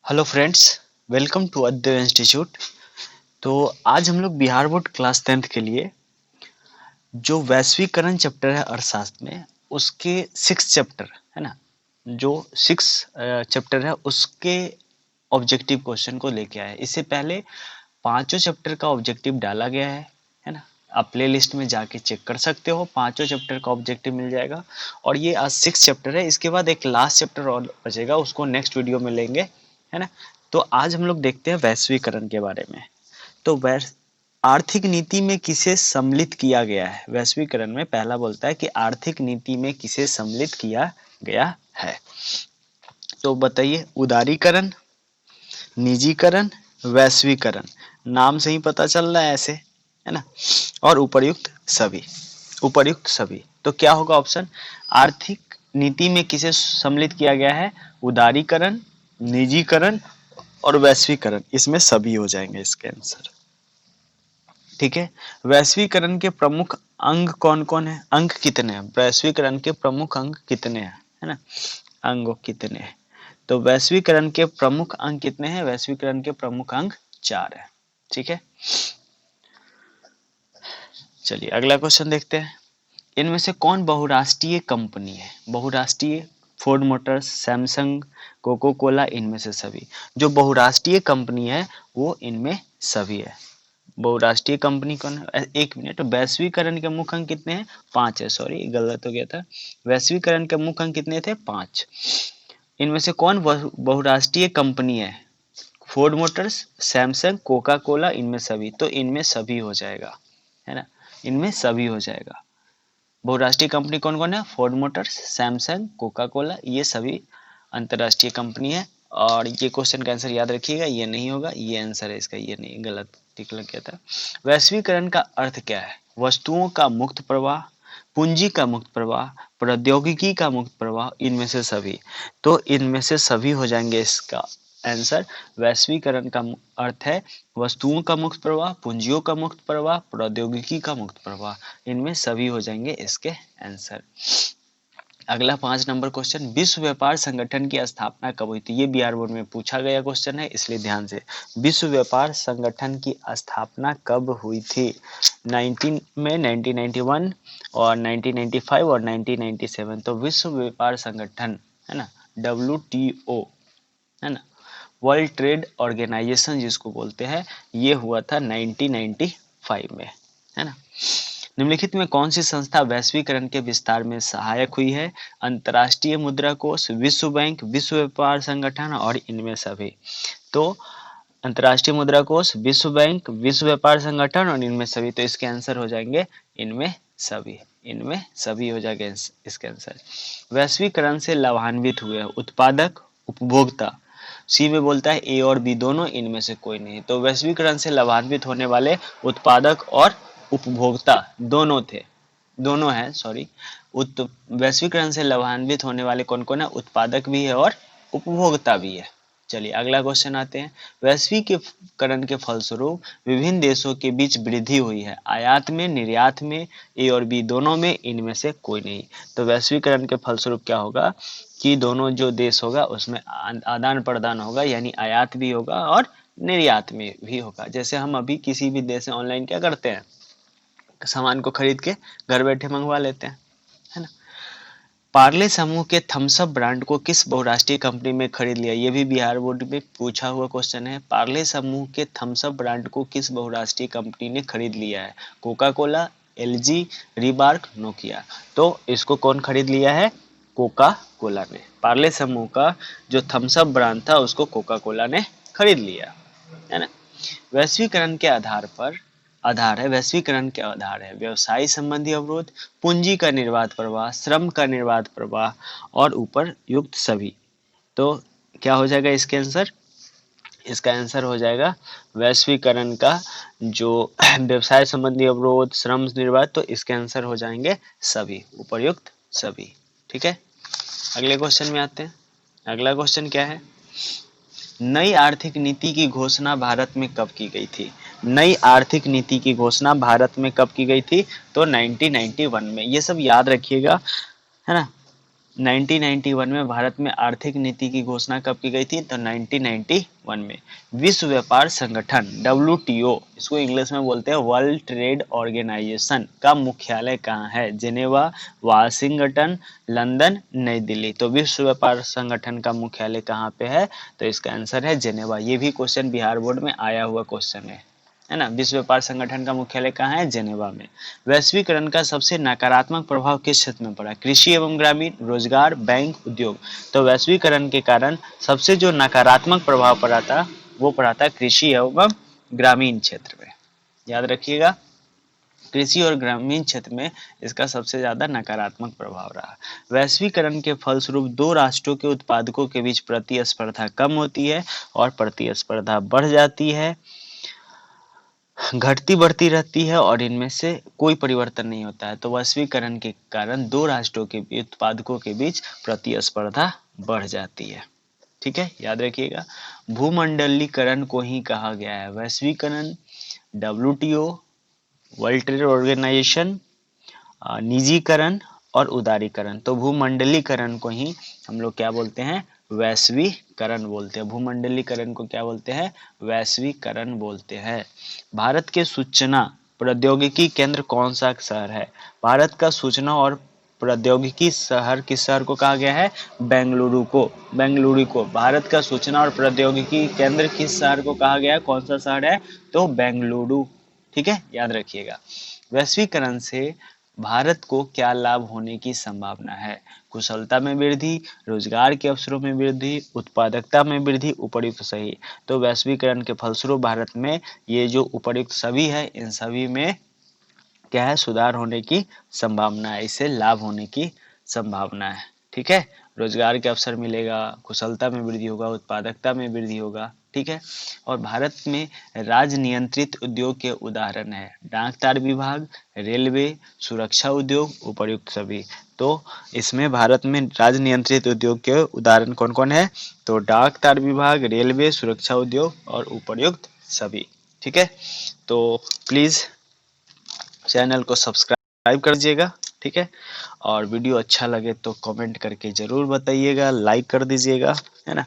Hello friends, welcome to Adhyay institute. तो आज हम लोग बिहार बोर्ड क्लास 10th के लिए जो वैश्वीकरण चैप्टर है अर्थशास्त्र में, उसके 6 चैप्टर है ना, जो 6 चैप्टर है उसके ऑब्जेक्टिव क्वेश्चन को लेके आए। इससे पहले पांचों चैप्टर का ऑब्जेक्टिव डाला गया है ना। आप प्ले लिस्ट में जाके चेक कर सकते हो, पांचों चैप्टर का ऑब्जेक्टिव मिल जाएगा। और ये आज 6 चैप्टर है, इसके बाद एक लास्ट चैप्टर और बचेगा, उसको नेक्स्ट वीडियो में लेंगे, है ना। तो आज हम लोग देखते हैं वैश्वीकरण के बारे में। तो आर्थिक नीति में किसे सम्मिलित किया गया है? वैश्वीकरण में पहला बोलता है कि आर्थिक नीति में किसे सम्मिलित किया गया है। तो बताइए, उदारीकरण, निजीकरण, वैश्वीकरण। नाम से ही पता चल रहा है ऐसे, है ना। और उपर्युक्त सभी, उपर्युक्त सभी। तो क्या होगा ऑप्शन? आर्थिक नीति में किसे सम्मिलित किया गया है? उदारीकरण, निजीकरण और वैश्वीकरण, इसमें सभी हो जाएंगे इसके आंसर। ठीक है। वैश्वीकरण के प्रमुख अंग कौन कौन है? अंग कितने हैं? वैश्वीकरण के प्रमुख अंग कितने हैं, है ना। अंग कितने हैं? तो वैश्वीकरण के प्रमुख अंग कितने हैं? वैश्वीकरण के प्रमुख अंग 4 है। ठीक है, चलिए अगला क्वेश्चन देखते हैं। इनमें से कौन बहुराष्ट्रीय कंपनी है? बहुराष्ट्रीय, Ford Motors, Samsung, Coca Cola, इनमें से सभी। जो बहुराष्ट्रीय कंपनी है वो इनमें सभी है। बहुराष्ट्रीय कंपनी कौन है? एक मिनट, वैश्वीकरण के मुख्य अंक कितने हैं? 5 है। सॉरी, गलत हो गया था। वैश्वीकरण के मुख्य अंक कितने थे? 5। इनमें से कौन बहुराष्ट्रीय कंपनी है? Ford Motors, Samsung, Coca Cola, इनमें सभी। तो इनमें सभी हो जाएगा, है ना। इनमें सभी हो जाएगा। बहुराष्ट्रीय कंपनी कौन कौन है? Ford Motors, Samsung, Coca Cola, ये सभी अंतर्राष्ट्रीय कंपनी है। और ये क्वेश्चन का आंसर याद रखिएगा, ये नहीं होगा, ये आंसर है इसका, ये नहीं, गलत टिक लग गया था। वैश्वीकरण का अर्थ क्या है? वस्तुओं का मुक्त प्रवाह, पूंजी का मुक्त प्रवाह, प्रौद्योगिकी का मुक्त प्रवाह, इनमें से सभी। तो इनमें से सभी हो जाएंगे इसका आंसर। वैश्वीकरण का अर्थ है वस्तुओं का मुक्त प्रवाह, पूंजियों का मुक्त प्रवाह, प्रौद्योगिकी का मुक्त प्रवाह, इनमें सभी हो जाएंगे इसके आंसर। अगला 5 नंबर क्वेश्चन, विश्व व्यापार संगठन की स्थापना कब हुई थी? ये बिहार बोर्ड में पूछा गया क्वेश्चन है, इसलिए ध्यान से। विश्व व्यापार संगठन की स्थापना कब हुई थी? 1991 और 1995 और 1997। तो विश्व व्यापार संगठन, है ना, WTO, है ना, वर्ल्ड ट्रेड ऑर्गेनाइजेशन जिसको बोलते हैं, ये हुआ था 1995 में, है ना। निम्नलिखित में कौन सी संस्था वैश्वीकरण के विस्तार में सहायक हुई है? अंतर्राष्ट्रीय मुद्रा कोष, विश्व बैंक, विश्व व्यापार संगठन और इनमें सभी। तो अंतर्राष्ट्रीय मुद्रा कोष, विश्व बैंक, विश्व व्यापार संगठन और इनमें सभी। तो इसके आंसर हो जाएंगे इनमें सभी, इनमें सभी हो जाएगा इसके आंसर। वैश्वीकरण से लाभान्वित हुए उत्पादक, उपभोक्ता। सी में बोलता है ए और बी दोनों, इनमें से कोई नहीं। तो वैश्वीकरण से लाभान्वित होने वाले उत्पादक और उपभोक्ता दोनों थे, दोनों है, सॉरी। वैश्वीकरण से लाभान्वित होने वाले कौन कौन है? उत्पादक भी है और उपभोक्ता भी है। चलिए अगला क्वेश्चन आते हैं। वैश्वीकरण के फलस्वरूप विभिन्न देशों के बीच वृद्धि हुई है, आयात में, निर्यात में, ए और बी दोनों में, इनमें से कोई नहीं। तो वैश्वीकरण के फलस्वरूप क्या होगा कि दोनों जो देश होगा उसमें आदान प्रदान होगा, यानी आयात भी होगा और निर्यात में भी होगा। जैसे हम अभी किसी भी देश से ऑनलाइन क्या करते हैं, सामान को खरीद के घर बैठे मंगवा लेते हैं, है ना। पार्ले समूह के थम्स अप ब्रांड को किस बहुराष्ट्रीय कंपनी में खरीद लिया? ये भी बिहार बोर्ड में पूछा हुआ क्वेश्चन है। पार्ले समूह के थम्स अप ब्रांड को किस बहुराष्ट्रीय कंपनी ने खरीद लिया है? Coca Cola, LG, Reebok, Nokia. तो इसको कौन खरीद लिया है? कोका कोला ने। पार्ले समूह का जो थम्स अप ब्रांड था उसको कोका कोला ने खरीद लिया, है ना। वैश्वीकरण के आधार है, वैश्वीकरण के आधार है व्यवसाय संबंधी अवरोध, पूंजी का निर्बाध प्रवाह, श्रम का निर्बाध प्रवाह और ऊपर युक्त सभी। तो क्या हो जाएगा इसके आंसर? इसका आंसर हो जाएगा वैश्वीकरण का जो व्यवसाय संबंधी अवरोध, श्रम निर्बाध, तो इसके आंसर हो जाएंगे सभी, उपर्युक्त सभी। ठीक है, अगले क्वेश्चन में आते हैं। अगला क्वेश्चन क्या है? नई आर्थिक नीति की घोषणा भारत में कब की गई थी? नई आर्थिक नीति की घोषणा भारत में कब की गई थी? तो 1991 में। ये सब याद रखिएगा, है ना। 1991 में भारत में आर्थिक नीति की घोषणा कब की गई थी? तो 1991 में। विश्व व्यापार संगठन WTO, इसको इंग्लिश में बोलते हैं वर्ल्ड ट्रेड ऑर्गेनाइजेशन, का मुख्यालय कहाँ है? जेनेवा, वाशिंगटन, लंदन, नई दिल्ली। तो विश्व व्यापार संगठन का मुख्यालय कहाँ पे है? तो इसका आंसर है जेनेवा। ये भी क्वेश्चन बिहार बोर्ड में आया हुआ क्वेश्चन है ना। विश्व व्यापार संगठन का मुख्यालय कहाँ है? जेनेवा में। वैश्वीकरण का सबसे नकारात्मक प्रभाव किस क्षेत्र में पड़ा? कृषि एवं ग्रामीण, रोजगार, बैंक, उद्योग। तो वैश्वीकरण के कारण सबसे जो नकारात्मक प्रभाव पड़ा था वो पड़ा था कृषि एवं ग्रामीण क्षेत्र में। याद रखिएगा, कृषि और ग्रामीण क्षेत्र में इसका सबसे ज्यादा नकारात्मक प्रभाव रहा। वैश्वीकरण के फलस्वरूप दो राष्ट्रों के उत्पादकों के बीच प्रतिस्पर्धा कम होती है और प्रतिस्पर्धा बढ़ जाती है, घटती बढ़ती रहती है और इनमें से कोई परिवर्तन नहीं होता है। तो वैश्वीकरण के कारण दो राष्ट्रों के उत्पादकों के बीच प्रतिस्पर्धा बढ़ जाती है। ठीक है, याद रखिएगा। भूमंडलीकरण को ही कहा गया है वैश्वीकरण, WTO, वर्ल्ड ट्रेड ऑर्गेनाइजेशन, निजीकरण और उदारीकरण। तो भूमंडलीकरण को ही हम लोग क्या बोलते हैं? वैश्वीकरण बोलते हैं। भूमंडलीकरण को क्या बोलते हैं? वैश्वीकरण बोलते हैं। भारत के सूचना प्रौद्योगिकी केंद्र कौन सा शहर है? भारत का सूचना और प्रौद्योगिकी शहर किस शहर को कहा गया है? बेंगलुरु को। बेंगलुरु को भारत का सूचना और प्रौद्योगिकी केंद्र किस शहर को कहा गया है? कौन सा शहर है? तो बेंगलुरु। ठीक है, याद रखिएगा। वैश्वीकरण से भारत को क्या लाभ होने की संभावना है? कुशलता में वृद्धि, रोजगार के अवसरों में वृद्धि, उत्पादकता में वृद्धि, उपर्युक्त सही। तो वैश्वीकरण के फलस्वरूप भारत में ये जो उपर्युक्त सभी है, इन सभी में क्या है? सुधार होने की संभावना है, इससे लाभ होने की संभावना है। ठीक है, रोजगार के अवसर मिलेगा, कुशलता में वृद्धि होगा, उत्पादकता में वृद्धि होगा। ठीक है, और भारत में राज्य नियंत्रित उद्योग के उदाहरण है डाक तार विभाग, रेलवे, सुरक्षा उद्योग, उपर्युक्त सभी। तो इसमें भारत में राज्य नियंत्रित उद्योग के उदाहरण कौन कौन है? तो डाक तार विभाग, रेलवे, सुरक्षा उद्योग और उपर्युक्त सभी। ठीक है, तो प्लीज चैनल को सब्सक्राइब कर दीजिएगा। ठीक है, और वीडियो अच्छा लगे तो कमेंट करके जरूर बताइएगा, लाइक कर दीजिएगा, है ना।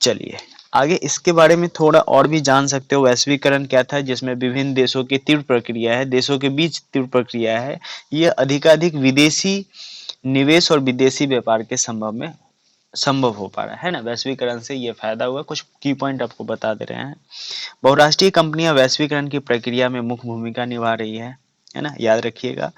चलिए आगे इसके बारे में थोड़ा और भी जान सकते हो। वैश्वीकरण क्या था? जिसमें विभिन्न देशों की तीव्र प्रक्रिया है, देशों के बीच तीव्र प्रक्रिया है। यह अधिकाधिक विदेशी निवेश और विदेशी व्यापार के संभव हो पा रहा है ना। वैश्वीकरण से ये फायदा हुआ। कुछ की पॉइंट आपको बता दे रहे हैं। बहुराष्ट्रीय कंपनियां वैश्वीकरण की प्रक्रिया में मुख्य भूमिका निभा रही है ना, याद रखिएगा।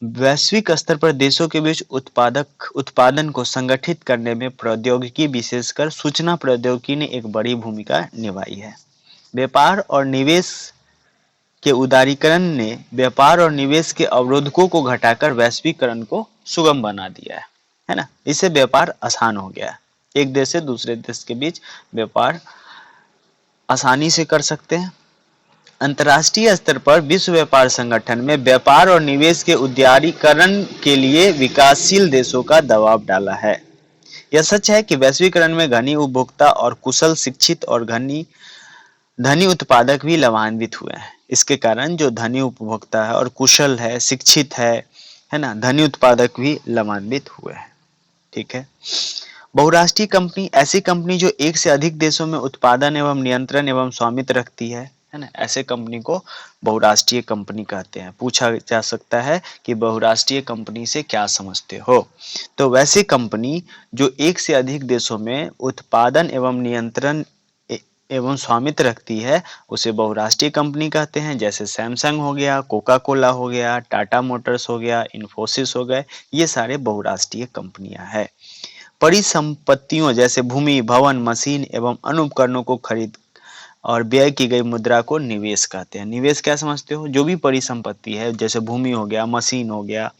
वैश्विक स्तर पर देशों के बीच उत्पादन को संगठित करने में प्रौद्योगिकी, विशेषकर सूचना प्रौद्योगिकी ने एक बड़ी भूमिका निभाई है। व्यापार और निवेश के उदारीकरण ने व्यापार और निवेश के अवरोधकों को घटाकर वैश्वीकरण को सुगम बना दिया है ना। इससे व्यापार आसान हो गया है। एक देश से दूसरे देश के बीच व्यापार आसानी से कर सकते हैं। अंतर्राष्ट्रीय स्तर पर विश्व व्यापार संगठन में व्यापार और निवेश के उदारीकरण के लिए विकासशील देशों का दबाव डाला है। यह सच है कि वैश्वीकरण में धनी उपभोक्ता और कुशल, शिक्षित और धनी उत्पादक भी लाभान्वित हुए हैं। इसके कारण जो धनी उपभोक्ता है और कुशल है, शिक्षित है ना, धनी उत्पादक भी लाभान्वित हुए हैं। ठीक है, बहुराष्ट्रीय कंपनी ऐसी कंपनी जो एक से अधिक देशों में उत्पादन एवं नियंत्रण एवं स्वामित्व रखती है ना, ऐसे कंपनी को बहुराष्ट्रीय कंपनी कहते हैं। पूछा जा सकता है कि बहुराष्ट्रीय कंपनी से क्या समझते हो? तो वैसे कंपनी जो एक से अधिक देशों में उत्पादन एवं नियंत्रण एवं स्वामित्व रखती है उसे बहुराष्ट्रीय कंपनी कहते हैं। जैसे सैमसंग हो गया, कोका कोला हो गया, टाटा मोटर्स हो गया, इन्फोसिस हो गए, ये सारे बहुराष्ट्रीय कंपनियां हैं। परिसंपत्तियों जैसे भूमि, भवन, मशीन एवं अन्य उपकरणों को खरीद और व्यय की गई मुद्रा को निवेश कहते हैं। निवेश क्या समझते हो? जो भी परिसंपत्ति है, जैसे भूमि हो गया, मशीन हो गया,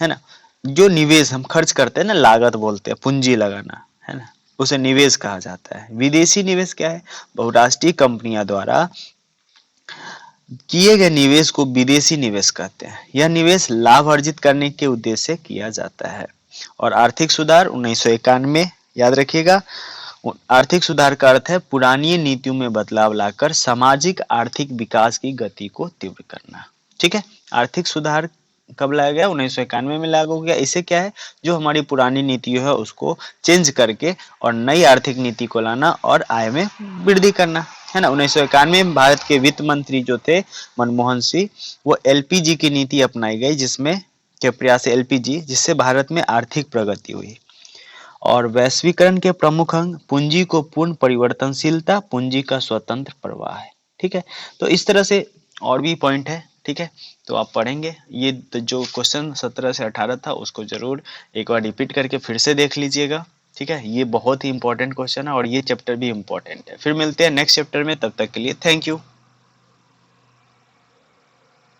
है ना, जो निवेश हम खर्च करते हैं ना, लागत बोलते हैं, पूंजी लगाना, है ना, उसे निवेश कहा जाता है। विदेशी निवेश क्या है? बहुराष्ट्रीय कंपनियां द्वारा किए गए निवेश को विदेशी निवेश कहते हैं। यह निवेश लाभ अर्जित करने के उद्देश्य से किया जाता है। और आर्थिक सुधार 1991, याद रखिएगा। आर्थिक सुधार का अर्थ है पुरानी नीतियों में बदलाव लाकर सामाजिक आर्थिक विकास की गति को तीव्र करना। ठीक है, आर्थिक सुधार कब लाया गया? 1991 में लागू हो गया। इसे क्या है, जो हमारी पुरानी नीति है उसको चेंज करके और नई आर्थिक नीति को लाना और आय में वृद्धि करना, है ना। 1991 में भारत के वित्त मंत्री जो थे मनमोहन सिंह, वो एलपीजी की नीति अपनाई गई, जिसमें के प्रयास एलपीजी, जिससे भारत में आर्थिक प्रगति हुई। और वैश्वीकरण के प्रमुख अंग पूंजी को पूर्ण परिवर्तनशीलता, पूंजी का स्वतंत्र प्रवाह है। ठीक है, तो इस तरह से और भी पॉइंट है। ठीक है, तो आप पढ़ेंगे ये जो क्वेश्चन 17 से 18 था उसको जरूर एक बार रिपीट करके फिर से देख लीजिएगा। ठीक है, ये बहुत ही इंपॉर्टेंट क्वेश्चन है और ये चैप्टर भी इंपॉर्टेंट है। फिर मिलते हैं नेक्स्ट चैप्टर में, तब तक के लिए थैंक यू।